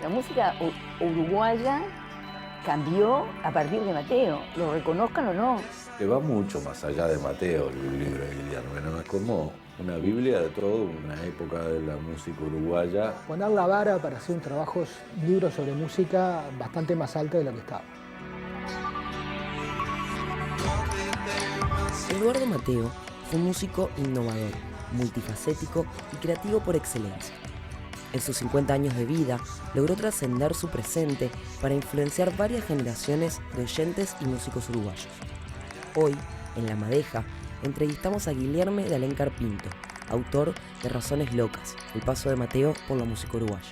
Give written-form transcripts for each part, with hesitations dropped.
La música uruguaya cambió a partir de Mateo, lo reconozcan o no. Que va mucho más allá de Mateo, el libro de Guillermo, ¿no? Es como una biblia de toda una época de la música uruguaya. Poner la vara para hacer un libro sobre música bastante más alta de lo que estaba. Eduardo Mateo fue un músico innovador, multifacético y creativo por excelencia. En sus 50 años de vida, logró trascender su presente para influenciar varias generaciones de oyentes y músicos uruguayos. Hoy, en La Madeja, entrevistamos a Guillermo de Alencar Pinto, autor de Razones Locas, el paso de Mateo por la música uruguaya.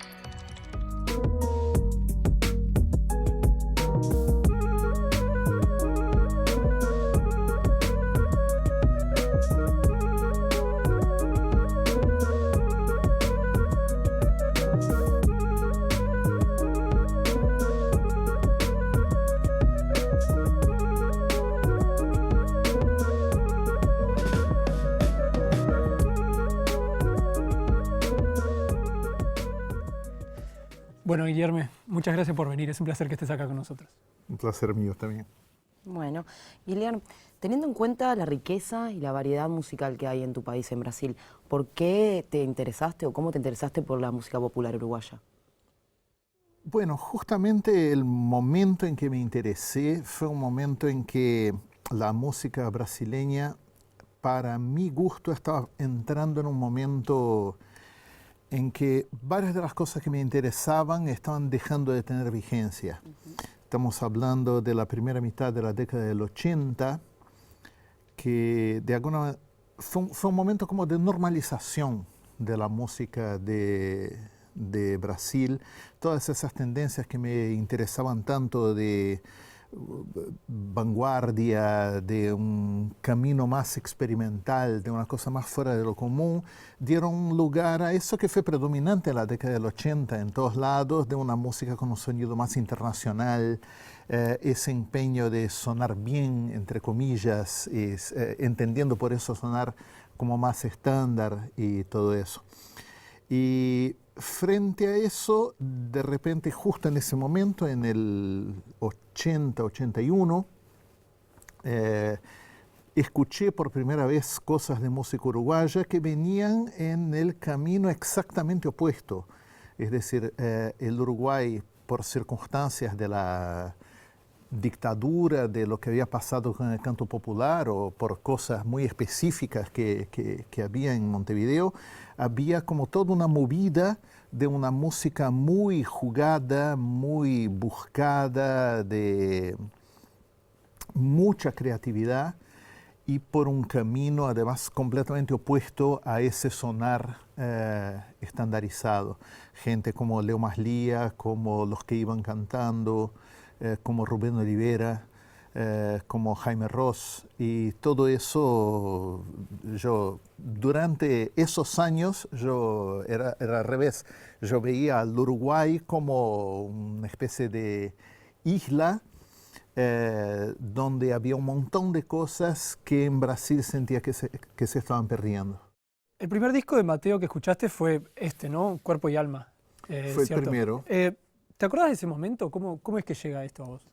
Bueno, Guillermo, muchas gracias por venir. Es un placer que estés acá con nosotros. Un placer mío también. Bueno, Guillermo, teniendo en cuenta la riqueza y la variedad musical que hay en tu país, en Brasil, ¿por qué te interesaste o cómo te interesaste por la música popular uruguaya? Bueno, justamente el momento en que me interesé fue un momento en que la música brasileña, para mi gusto, estaba entrando en un momento en que varias de las cosas que me interesaban estaban dejando de tener vigencia. Estamos hablando de la primera mitad de la década del 80, que de alguna manera fue un momento como de normalización de la música de Brasil. Todas esas tendencias que me interesaban tanto de vanguardia, de un camino más experimental, de una cosa más fuera de lo común, dieron lugar a eso que fue predominante en la década del 80 en todos lados, de una música con un sonido más internacional, ese empeño de sonar bien, entre comillas, entendiendo por eso sonar como más estándar y todo eso. Y frente a eso, de repente, justo en ese momento, en el 80, 81, escuché por primera vez cosas de música uruguaya que venían en el camino exactamente opuesto. Es decir, el Uruguay, por circunstancias de la dictadura, de lo que había pasado con el canto popular o por cosas muy específicas que había en Montevideo, había como toda una movida de una música muy jugada, muy buscada, de mucha creatividad y por un camino además completamente opuesto a ese sonar estandarizado. Gente como Leo Maslía, como los que iban cantando, como Rubén Olivera, como Jaime Ross, y todo eso, yo durante esos años era al revés. Yo veía al Uruguay como una especie de isla donde había un montón de cosas que en Brasil sentía que se estaban perdiendo. El primer disco de Mateo que escuchaste fue este, ¿no? Cuerpo y Alma. Fue ¿cierto? el primero. ¿Te acuerdas de ese momento? ¿Cómo es que llega esto a vos?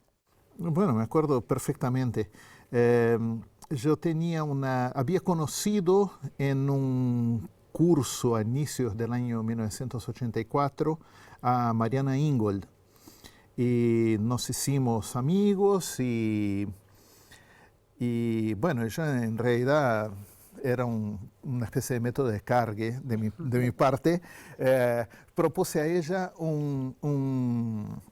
Bueno, me acuerdo perfectamente. Yo había conocido en un curso a inicios del año 1984 a Mariana Ingold y nos hicimos amigos y bueno, yo en realidad era una especie de método de descargue de mi parte. Propuse a ella un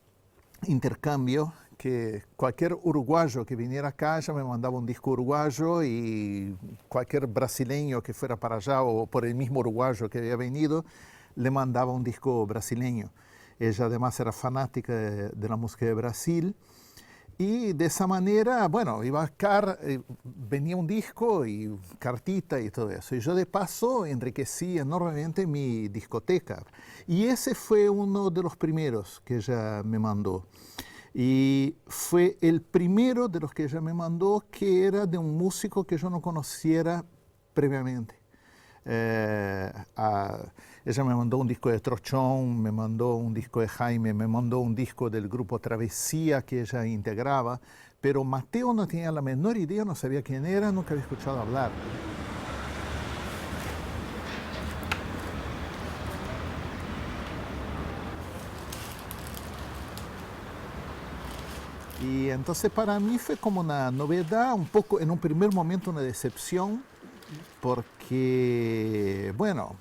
intercambio, que cualquier uruguayo que viniera acá ya me mandaba un disco uruguayo y cualquier brasileño que fuera para allá o por el mismo uruguayo que había venido le mandaba un disco brasileño. Ella además era fanática de la música de Brasil y de esa manera, bueno, venía un disco y cartita y todo eso. Y yo de paso enriquecí enormemente mi discoteca. Y ese fue uno de los primeros que ella me mandó. Y fue el primero de los que ella me mandó que era de un músico que yo no conociera previamente. Ella me mandó un disco de Trochón, me mandó un disco de Jaime, me mandó un disco del grupo Travesía que ella integraba, pero Mateo no tenía la menor idea, no sabía quién era, nunca había escuchado hablar. Y entonces para mí fue como una novedad, un poco en un primer momento una decepción, porque, bueno,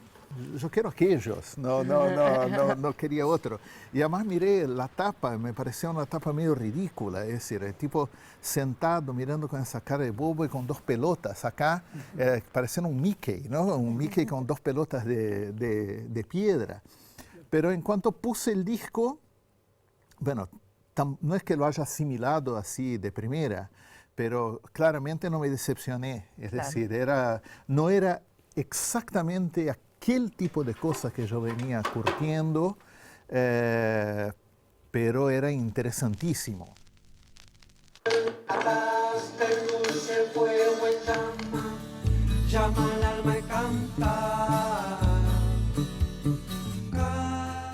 yo quiero aquellos, no quería otro. Y además miré la tapa, me parecía una tapa medio ridícula, es decir, el tipo sentado mirando con esa cara de bobo y con dos pelotas acá, parecía un Mickey, ¿no? Un Mickey con dos pelotas de piedra. Pero en cuanto puse el disco, bueno, no es que lo haya asimilado así de primera, pero claramente no me decepcioné. Es decir, no era exactamente aquel tipo de cosas que yo venía curtiendo, pero era interesantísimo. Llama al alma y canta.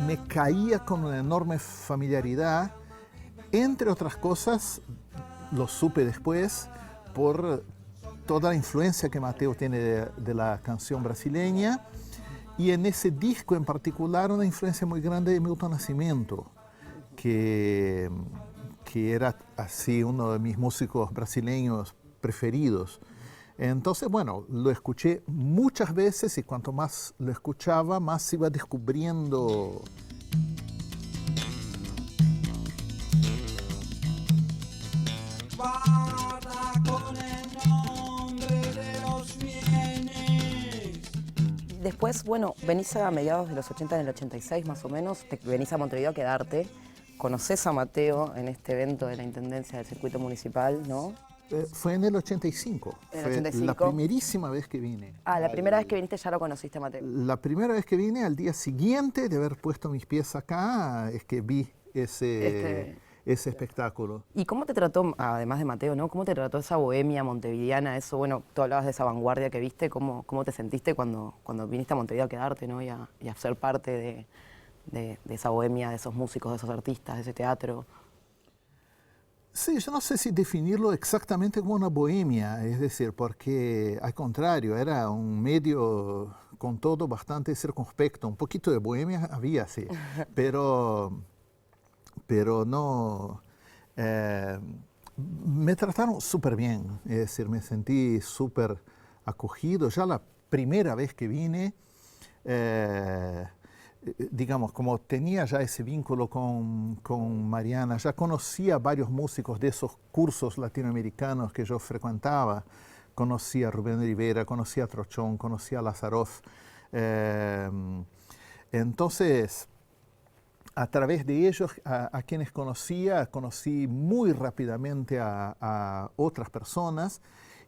Me caía con una enorme familiaridad. Entre otras cosas, lo supe después por toda la influencia que Mateo tiene de la canción brasileña y en ese disco en particular una influencia muy grande de Milton Nascimento, que era así uno de mis músicos brasileños preferidos. Entonces, bueno, lo escuché muchas veces y cuanto más lo escuchaba, más iba descubriendo. Después, bueno, venís a mediados de los 80, en el 86 más o menos, venís a Montevideo a quedarte, conocés a Mateo en este evento de la Intendencia del Circuito Municipal, ¿no? Fue en el 85. ¿En el fue 85? La primerísima vez que vine. Ah, la primera vez que viniste ya lo conociste a Mateo. La primera vez que vine, al día siguiente de haber puesto mis pies acá, es que vi ese espectáculo. ¿Y cómo te trató, además de Mateo, ¿no? ¿Cómo te trató esa bohemia montevideana? Eso, bueno, tú hablabas de esa vanguardia que viste, ¿cómo te sentiste cuando viniste a Montevideo a quedarte, ¿no? Y a ser parte de esa bohemia, de esos músicos, de esos artistas, de ese teatro? Sí, yo no sé si definirlo exactamente como una bohemia, es decir, porque al contrario, era un medio con todo bastante circunspecto, un poquito de bohemia había, sí, pero no, me trataron súper bien, es decir, me sentí súper acogido. Ya la primera vez que vine, digamos, como tenía ya ese vínculo con Mariana, ya conocía varios músicos de esos cursos latinoamericanos que yo frecuentaba. Conocía a Rubén Rivera, conocía a Trochón, conocía a Lazaroff. Entonces, a través de ellos, a quienes conocía, conocí muy rápidamente a otras personas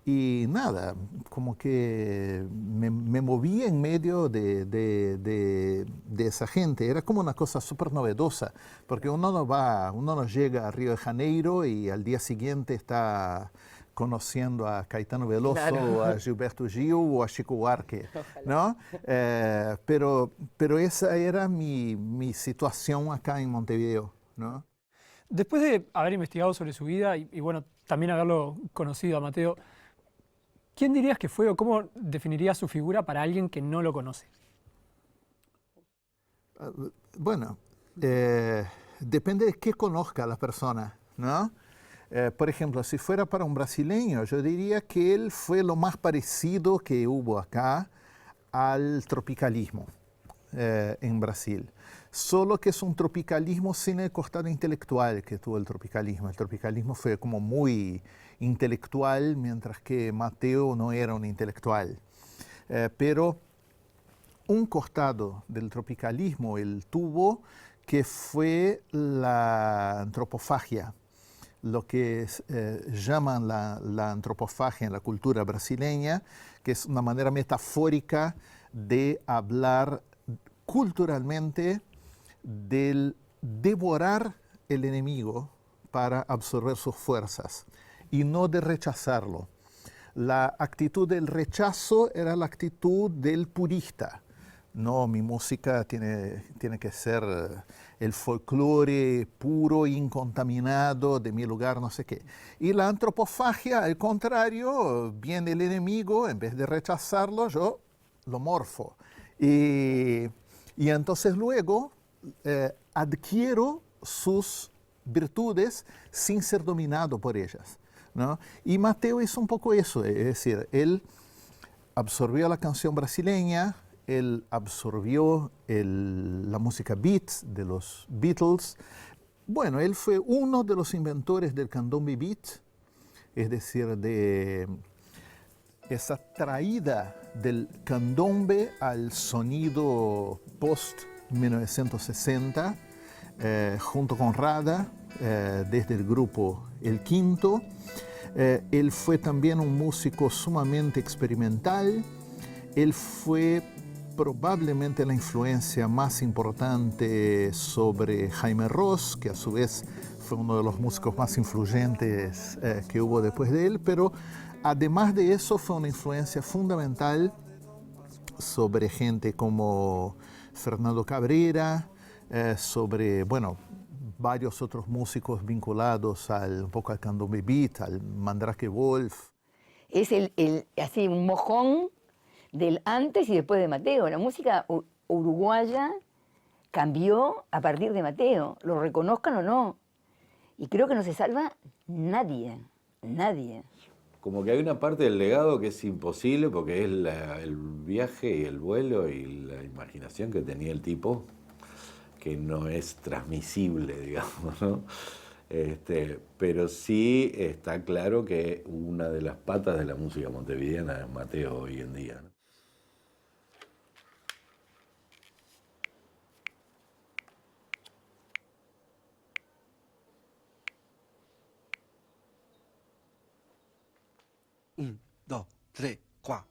y nada, como que me movía en medio de esa gente. Era como una cosa súper novedosa, porque uno no llega a Río de Janeiro y al día siguiente está conociendo a Caetano Veloso, claro, o a Gilberto Gil o a Chico Buarque, ¿no? Pero esa era mi situación acá en Montevideo, ¿no? Después de haber investigado sobre su vida y bueno, también haberlo conocido a Mateo, ¿quién dirías que fue o cómo definirías su figura para alguien que no lo conoce? Bueno, depende de qué conozca la persona, ¿no? Por ejemplo, si fuera para un brasileño, yo diría que él fue lo más parecido que hubo acá al tropicalismo en Brasil. Solo que es un tropicalismo sin el costado intelectual que tuvo el tropicalismo. El tropicalismo fue como muy intelectual, mientras que Mateo no era un intelectual. Pero un costado del tropicalismo él tuvo, que fue la antropofagia, lo que llaman la antropofagia en la cultura brasileña, que es una manera metafórica de hablar culturalmente del devorar el enemigo para absorber sus fuerzas y no de rechazarlo. La actitud del rechazo era la actitud del purista, No, mi música tiene que ser el folclore puro, incontaminado de mi lugar, no sé qué. Y la antropofagia, al contrario, viene el enemigo, en vez de rechazarlo, yo lo morfo. Y entonces luego adquiero sus virtudes sin ser dominado por ellas, ¿no? Y Mateo hizo un poco eso, es decir, él absorbió la canción brasileña, él absorbió la música beat de los Beatles. Bueno, él fue uno de los inventores del candombe beat, es decir, de esa traída del candombe al sonido post-1960, junto con Rada, desde el grupo El Quinto. Él fue también un músico sumamente experimental. Él fue probablemente la influencia más importante sobre Jaime Ross, que a su vez fue uno de los músicos más influyentes que hubo después de él, pero además de eso fue una influencia fundamental sobre gente como Fernando Cabrera, sobre, bueno, varios otros músicos vinculados un poco al candombe beat, al Mandrake Wolf. Es así un mojón del antes y después de Mateo. La música uruguaya cambió a partir de Mateo, lo reconozcan o no. Y creo que no se salva nadie, nadie. Como que hay una parte del legado que es imposible porque es el viaje y el vuelo y la imaginación que tenía el tipo, que no es transmisible, digamos, ¿no? Pero sí está claro que una de las patas de la música montevideana es Mateo hoy en día, ¿no? Un, dos, tres, cuatro.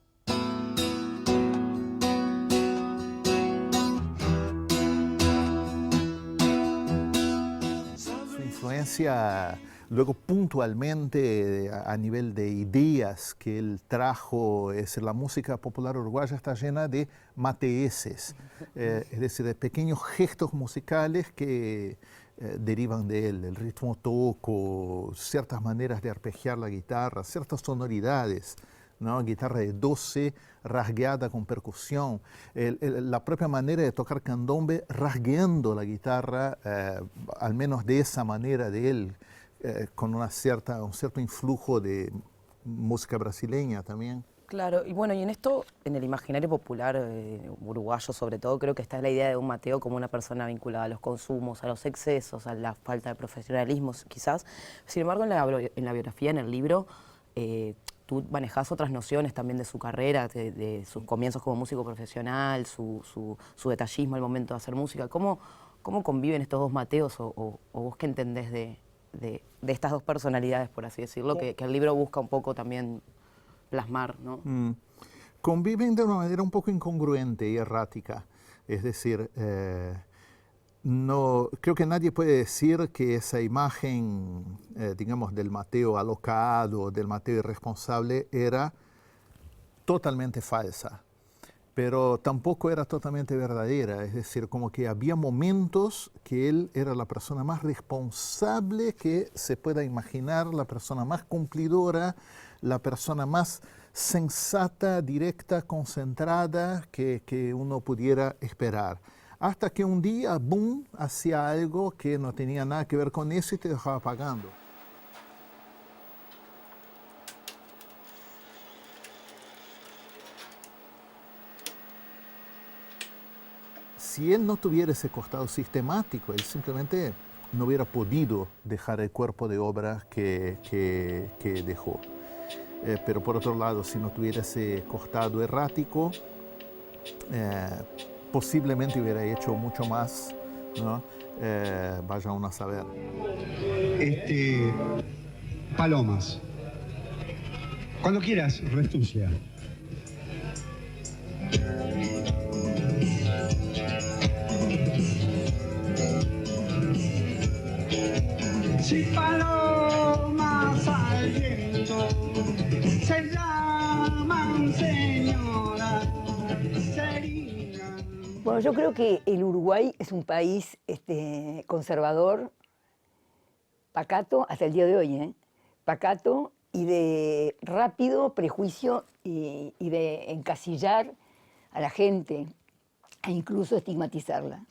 Su influencia, luego puntualmente a nivel de ideas que él trajo, la música popular uruguaya está llena de mateeses, es decir, de pequeños gestos musicales que derivan de él, el ritmo toco, ciertas maneras de arpegiar la guitarra, ciertas sonoridades, ¿no? Guitarra de 12 rasgueada con percusión, la propia manera de tocar candombe rasgueando la guitarra, al menos de esa manera de él, con un cierto influjo de música brasileña también. Claro, y bueno, y en esto, en el imaginario popular uruguayo sobre todo, creo que está la idea de un Mateo como una persona vinculada a los consumos, a los excesos, a la falta de profesionalismo, quizás. Sin embargo, en la biografía, en el libro, tú manejás otras nociones también de su carrera, de sus comienzos como músico profesional, su detallismo al momento de hacer música. ¿Cómo conviven estos dos Mateos o vos qué entendés de estas dos personalidades, por así decirlo, que el libro busca un poco también plasmar, ¿no? Conviven de una manera un poco incongruente y errática. Es decir, no, creo que nadie puede decir que esa imagen, digamos, del Mateo alocado, del Mateo irresponsable, era totalmente falsa, pero tampoco era totalmente verdadera. Es decir, como que había momentos que él era la persona más responsable que se pueda imaginar, la persona más cumplidora, la persona más sensata, directa, concentrada que uno pudiera esperar. Hasta que un día, boom, hacía algo que no tenía nada que ver con eso y te dejaba pagando. Si él no tuviera ese costado sistemático, él simplemente no hubiera podido dejar el cuerpo de obra que dejó. Pero por otro lado, si no tuviera ese costado errático, posiblemente hubiera hecho mucho más, ¿no? Vaya uno a saber. Palomas. Cuando quieras, Restucia. Si palomas al viento se llaman señora, serían Bueno, yo creo que el Uruguay es un país conservador, pacato, hasta el día de hoy, pacato y de rápido prejuicio y de encasillar a la gente e incluso estigmatizarla.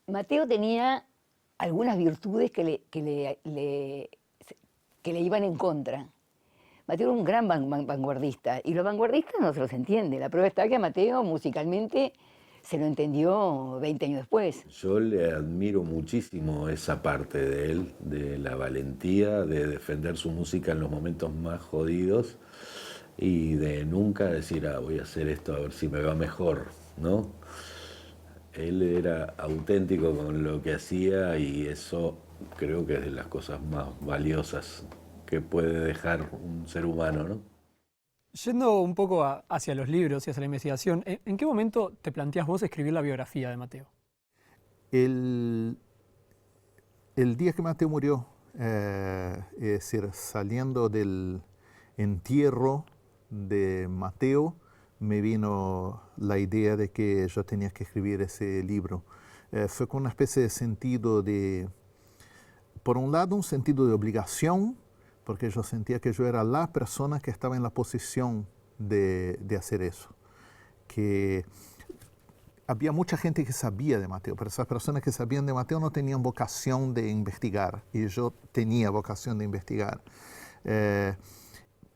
Mateo tenía algunas virtudes que le iban en contra. Mateo era un gran vanguardista, y los vanguardistas no se los entiende. La prueba está que a Mateo musicalmente se lo entendió 20 años después. Yo le admiro muchísimo esa parte de él, de la valentía de defender su música en los momentos más jodidos y de nunca decir, voy a hacer esto a ver si me va mejor, ¿no? Él era auténtico con lo que hacía y eso creo que es de las cosas más valiosas que puede dejar un ser humano, ¿no? Yendo un poco hacia los libros y hacia la investigación, ¿en qué momento te planteás vos escribir la biografía de Mateo? El día que Mateo murió, es decir, saliendo del entierro de Mateo, me vino la idea de que yo tenía que escribir ese libro. Fue con una especie de sentido de, por un lado, un sentido de obligación, porque yo sentía que yo era la persona que estaba en la posición de hacer eso. Que había mucha gente que sabía de Mateo, pero esas personas que sabían de Mateo no tenían vocación de investigar, y yo tenía vocación de investigar.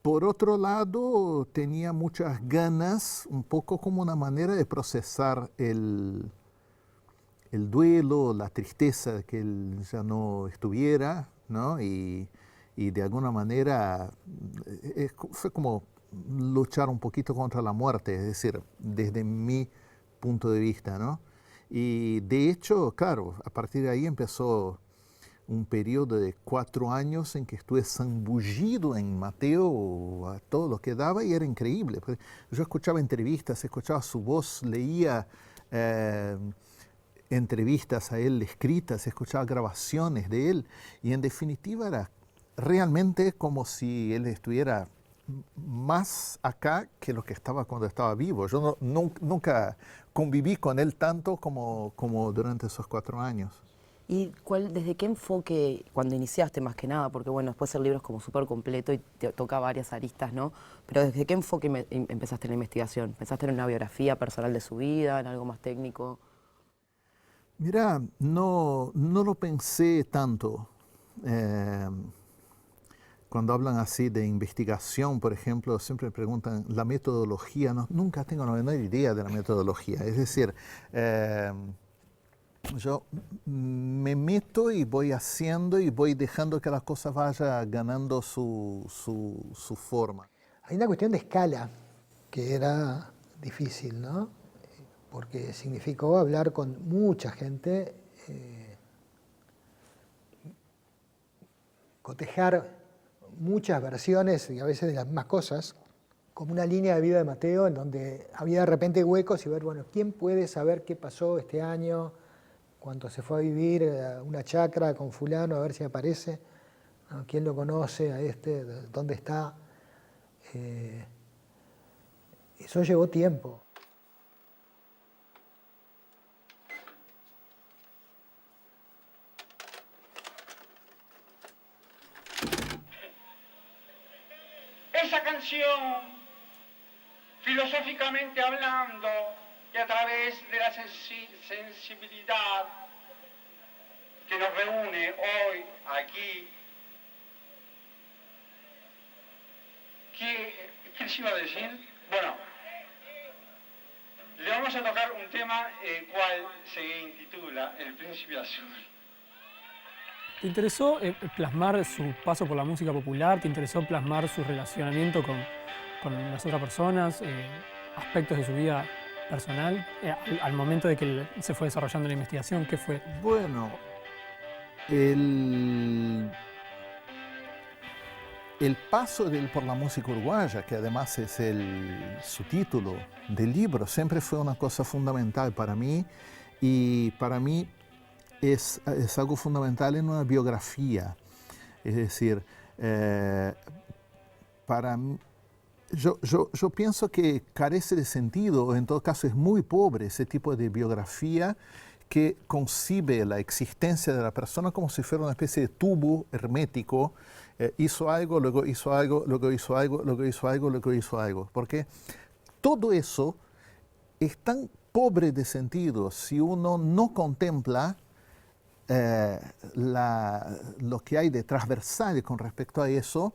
Por otro lado, tenía muchas ganas, un poco como una manera de procesar el duelo, la tristeza de que él ya no estuviera, ¿no? Y de alguna manera fue como luchar un poquito contra la muerte, es decir, desde mi punto de vista, ¿no? Y de hecho, claro, a partir de ahí empezó un periodo de 4 años en que estuve zambullido en Mateo a todo lo que daba y era increíble. Yo escuchaba entrevistas, escuchaba su voz, leía entrevistas a él escritas, escuchaba grabaciones de él y en definitiva era realmente como si él estuviera más acá que lo que estaba cuando estaba vivo. Yo nunca conviví con él tanto como durante esos 4 años. ¿Y desde qué enfoque, cuando iniciaste más que nada, porque bueno, después el libro es como súper completo y te toca varias aristas, ¿no? Pero ¿desde qué enfoque empezaste la investigación? ¿Pensaste en una biografía personal de su vida, en algo más técnico? Mira, no lo pensé tanto. Cuando hablan así de investigación, por ejemplo, siempre preguntan la metodología. Nunca tengo la menor idea de la metodología. Es decir, yo me meto y voy haciendo y voy dejando que la cosa vaya ganando su forma. Hay una cuestión de escala que era difícil, ¿no? Porque significó hablar con mucha gente, cotejar muchas versiones y a veces de las mismas cosas, como una línea de vida de Mateo en donde había de repente huecos y ver, bueno, ¿quién puede saber qué pasó este año? Cuando se fue a vivir a una chacra con fulano, a ver si aparece, ¿no? ¿Quién lo conoce a este? ¿Dónde está? Eso llevó tiempo. Esa canción, filosóficamente hablando, y a través de la sensibilidad que nos reúne hoy aquí, ¿qué les iba a decir? Bueno, le vamos a tocar un tema el cual se intitula El Príncipe Azul. ¿Te interesó plasmar su paso por la música popular? ¿Te interesó plasmar su relacionamiento con las otras personas? ¿Aspectos de su vida personal? Al momento de que se fue desarrollando la investigación, ¿qué fue? Bueno, el paso de él por la música uruguaya, que además es su título del libro, siempre fue una cosa fundamental para mí y para mí es algo fundamental en una biografía. Es decir, para mí, Yo pienso que carece de sentido, en todo caso es muy pobre ese tipo de biografía que concibe la existencia de la persona como si fuera una especie de tubo hermético. Hizo algo, luego hizo algo, luego hizo algo, luego hizo algo, luego hizo algo. Porque todo eso es tan pobre de sentido si uno no contempla lo que hay de transversal con respecto a eso,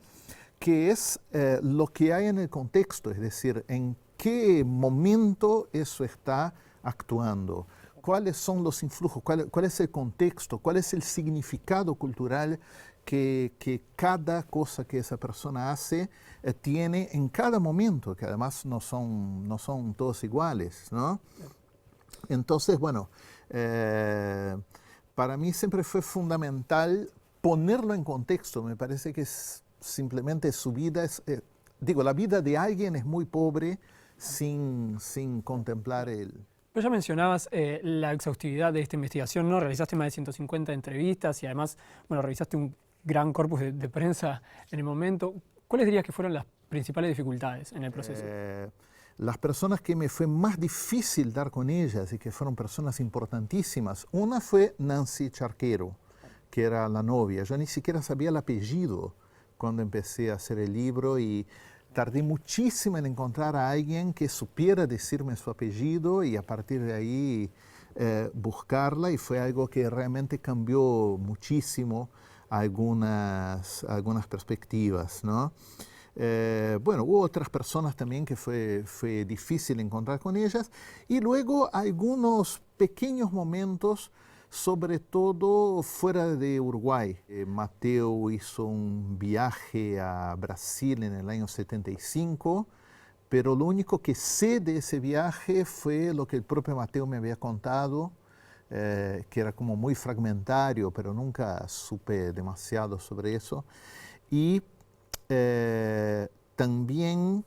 que es lo que hay en el contexto, es decir, en qué momento eso está actuando, cuáles son los influjos, cuál es el contexto, cuál es el significado cultural que cada cosa que esa persona hace tiene en cada momento, que además no son todos iguales, ¿no? Entonces, bueno, para mí siempre fue fundamental ponerlo en contexto. Me parece que simplemente su vida la vida de alguien es muy pobre sin contemplar el... Pero ya mencionabas la exhaustividad de esta investigación, ¿no? Realizaste más de 150 entrevistas y además, bueno, revisaste un gran corpus de prensa en el momento. ¿Cuáles dirías que fueron las principales dificultades en el proceso? Las personas que me fue más difícil dar con ellas y que fueron personas importantísimas, una fue Nancy Charquero, que era la novia. Yo ni siquiera sabía el apellido cuando empecé a hacer el libro y tardé muchísimo en encontrar a alguien que supiera decirme su apellido y a partir de ahí buscarla, y fue algo que realmente cambió muchísimo algunas perspectivas, ¿no? Bueno, hubo otras personas también que fue difícil encontrar con ellas, y luego algunos pequeños momentos, sobre todo fuera de Uruguay. Mateo hizo un viaje a Brasil en el año 75, pero lo único que sé de ese viaje fue lo que el propio Mateo me había contado, que era como muy fragmentario, pero nunca supe demasiado sobre eso. Y también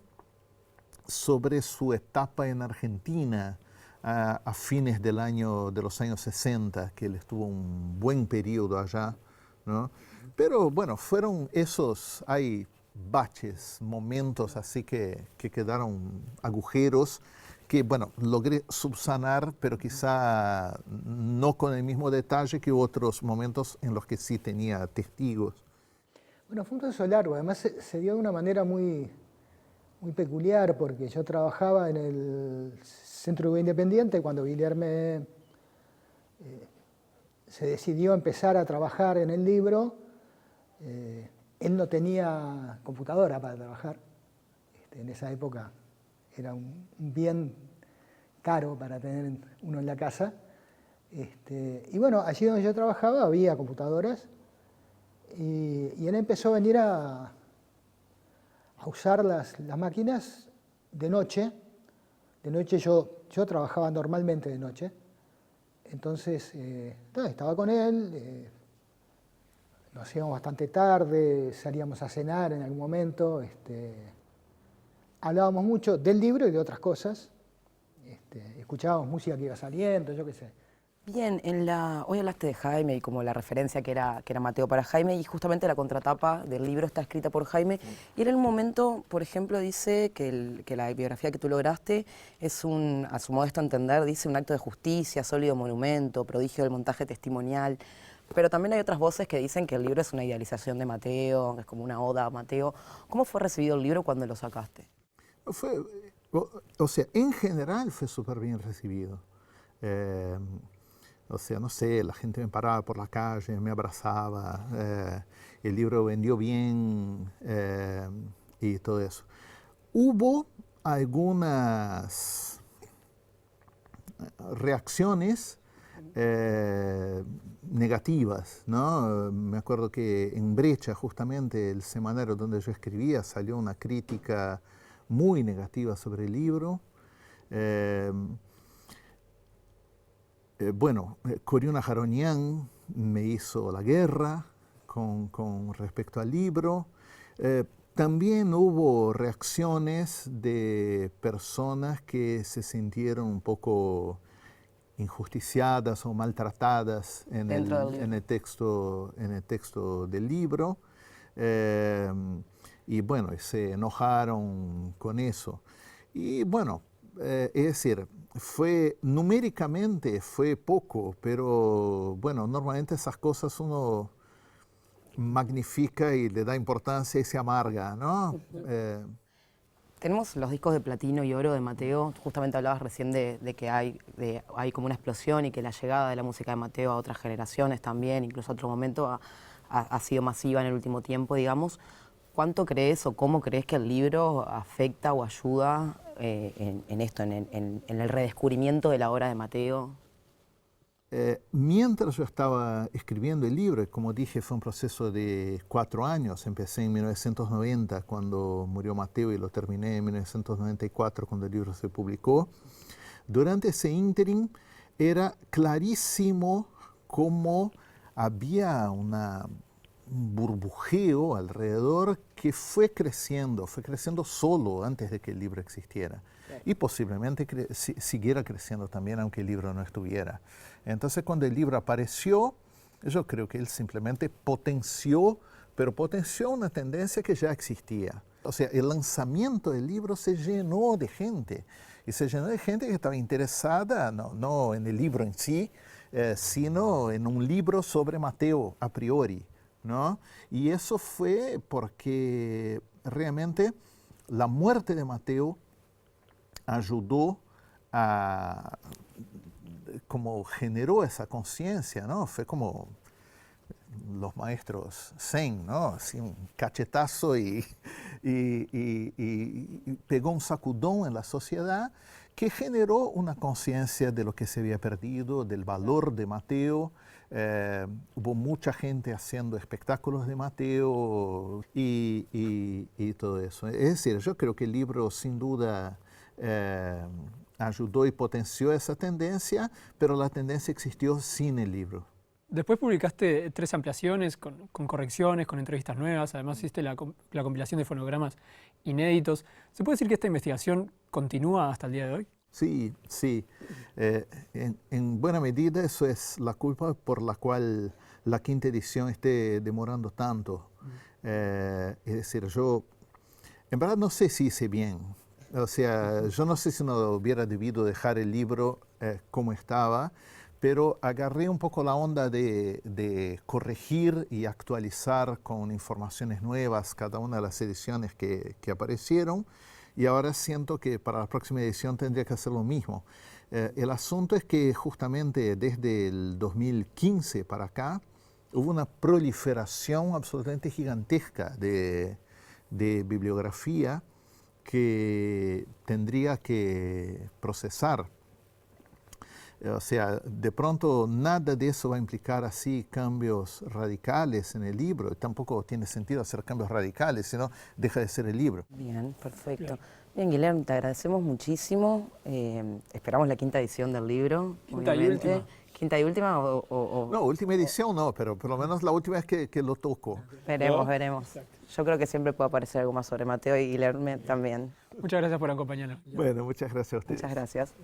sobre su etapa en Argentina a fines de los años 60, que él estuvo un buen periodo allá, ¿no? Pero bueno, fueron hay baches, momentos así que quedaron agujeros que, bueno, logré subsanar, pero quizá no con el mismo detalle que otros momentos en los que sí tenía testigos. Bueno, fue un proceso largo, además se dio de una manera muy peculiar, porque yo trabajaba en el Centro Uruguay Independiente cuando Guilherme se decidió a empezar a trabajar en el libro. Él no tenía computadora para trabajar. En esa época era un bien caro para tener uno en la casa. Y bueno, allí donde yo trabajaba había computadoras, y él empezó a venir a usar las máquinas de noche. De noche yo trabajaba normalmente de noche. Entonces estaba con él, nos íbamos bastante tarde, salíamos a cenar en algún momento, hablábamos mucho del libro y de otras cosas, escuchábamos música que iba saliendo, yo qué sé. Bien, hoy hablaste de Jaime y como la referencia que era Mateo para Jaime, y justamente la contratapa del libro está escrita por Jaime, y él en un momento, por ejemplo, dice que la biografía que tú lograste es a su modesto entender, dice un acto de justicia, sólido monumento, prodigio del montaje testimonial, pero también hay otras voces que dicen que el libro es una idealización de Mateo, que es como una oda a Mateo. ¿Cómo fue recibido el libro cuando lo sacaste? O sea, en general fue súper bien recibido. O sea, no sé, la gente me paraba por la calle, me abrazaba, el libro vendió bien y todo eso. Hubo algunas reacciones negativas, ¿no? Me acuerdo que en Brecha, justamente el semanario donde yo escribía, salió una crítica muy negativa sobre el libro. Bueno, Coriuna Jaronian me hizo la guerra con respecto al libro. También hubo reacciones de personas que se sintieron un poco injusticiadas o maltratadas en el texto del libro. y bueno, se enojaron con eso. Y bueno, es decir, numéricamente fue poco, pero bueno, normalmente esas cosas uno magnifica y le da importancia y se amarga, ¿no? Tenemos los discos de platino y oro de Mateo. Justamente hablabas recién de que hay como una explosión y que la llegada de la música de Mateo a otras generaciones también, incluso a otro momento, ha sido masiva en el último tiempo, digamos. ¿Cuánto crees o cómo crees que el libro afecta o ayuda en esto, en el redescubrimiento de la obra de Mateo? Mientras yo estaba escribiendo el libro, como dije, fue un proceso de 4 años. Empecé en 1990, cuando murió Mateo, y lo terminé en 1994, cuando el libro se publicó. Durante ese ínterin era clarísimo cómo había un burbujeo alrededor que fue creciendo solo antes de que el libro existiera. Y posiblemente siguiera creciendo también aunque el libro no estuviera. Entonces, cuando el libro apareció, yo creo que él simplemente potenció una tendencia que ya existía. O sea, el lanzamiento del libro se llenó de gente. Y se llenó de gente que estaba interesada no en el libro en sí, sino en un libro sobre Mateo a priori, ¿no? Y eso fue porque realmente la muerte de Mateo ayudó a, como generó esa conciencia, ¿no? Fue como los maestros zen, ¿no? Así un cachetazo y pegó un sacudón en la sociedad que generó una conciencia de lo que se había perdido, del valor de Mateo. Hubo mucha gente haciendo espectáculos de Mateo y todo eso. Es decir, yo creo que el libro sin duda ayudó y potenció esa tendencia, pero la tendencia existió sin el libro. Después publicaste 3 ampliaciones con correcciones, con entrevistas nuevas, además hiciste la compilación de fonogramas inéditos. ¿Se puede decir que esta investigación continúa hasta el día de hoy? Sí, sí. En buena medida eso es la culpa por la cual la quinta edición esté demorando tanto. Es decir, yo en verdad no sé si hice bien. O sea, yo no sé si no hubiera debido dejar el libro como estaba, pero agarré un poco la onda de corregir y actualizar con informaciones nuevas cada una de las ediciones que aparecieron, y ahora siento que para la próxima edición tendría que hacer lo mismo. El asunto es que justamente desde el 2015 para acá hubo una proliferación absolutamente gigantesca de bibliografía que tendría que procesar. O sea, de pronto nada de eso va a implicar así cambios radicales en el libro. Tampoco tiene sentido hacer cambios radicales, sino deja de ser el libro. Bien, perfecto. Bien, Guilherme, te agradecemos muchísimo. Esperamos la quinta edición del libro. Quinta y última. ¿Quinta y última o...? No, última edición no, pero por lo menos la última vez que lo toco. Veremos, veremos. Yo creo que siempre puede aparecer algo más sobre Mateo, y Guilherme también. Muchas gracias por acompañarnos. Bueno, muchas gracias a ustedes. Muchas gracias.